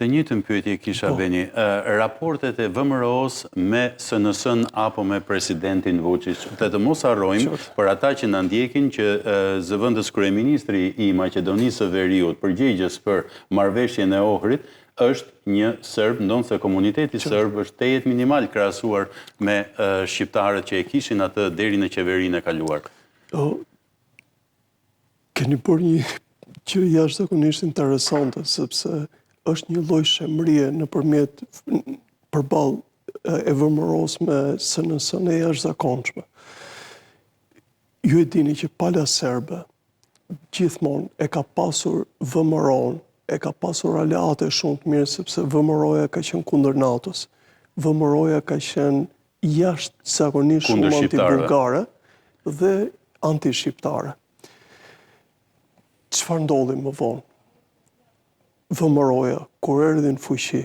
Të njëjtën pyetje kisha Beni. Raportet e VMRO-s me SNS-n apo me presidentin Vučić. Të mos harrojmë për ata që na ndjekin që zëvendës kryeministri i Maqedonisë së Veriut, përgjegjës për marrëveshjen e Ohrit, është një serb, ndonse komuniteti serb është tejet minimal krahasuar me shqiptarët që e kishin atë deri në qeverinë e kaluar. Keni bërë një që jashtëzakonisht interesante, sepse është një lloj shemërie nëpërmjet përballë e VMRO-s me SNS-n e jashtëzakonshme. Ju e dini që pala serbe gjithmonë e ka pasur VMRO-n, e ka pasur aleate shumë të mirë, sepse VMRO-ja ka qenë kundër NATO-s. VMRO-ja ka qenë jashtëzakonisht shumë anti-bullgare dhe anti-shqiptare. Çfarë ndodhi më vonë? VMRO-ja, kur erdhi në fuqi,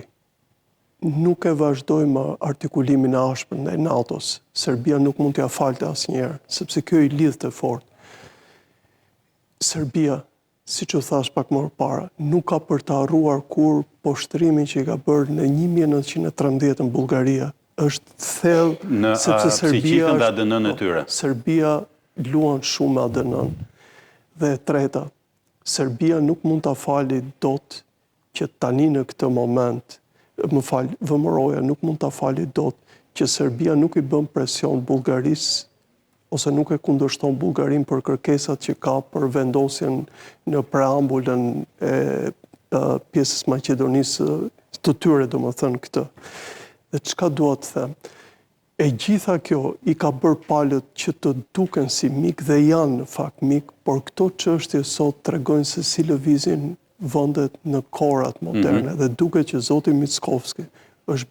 nuk e vazhdoi më artikulimin e ashpër ndaj NATO-s. Serbia nuk mund t'ia falte asnjëherë, sepse kjo i lidhte fort. Serbia, siç u thash pak më parë, nuk ka për të harruar kur poshtrimin që i ka bërë në 1913 në Bullgaria. Është thellë sepse Serbia dhe ADN-n e tyre. Serbia luan shumë me ADN-n. Dhe e treta, Serbia nuk mund ta fali dot që tani në këtë moment, VMRO-ja nuk mund ta fali dot që Serbia nuk i bën presion Bullgarisë ose nuk e kundërshton Bullgarinë për kërkesat që ka për vendosjen në preambulën e pjesës Maqedonisë të tyre, domethënë këtë. Dhe çka dua të them? E gjitha kjo i ka bërë palët që të duken si mik dhe janë në fakt mik, por këto çështje sot tregojnë se si lëvizin vendet në kohrat moderne dhe duket që zoti Mickovski është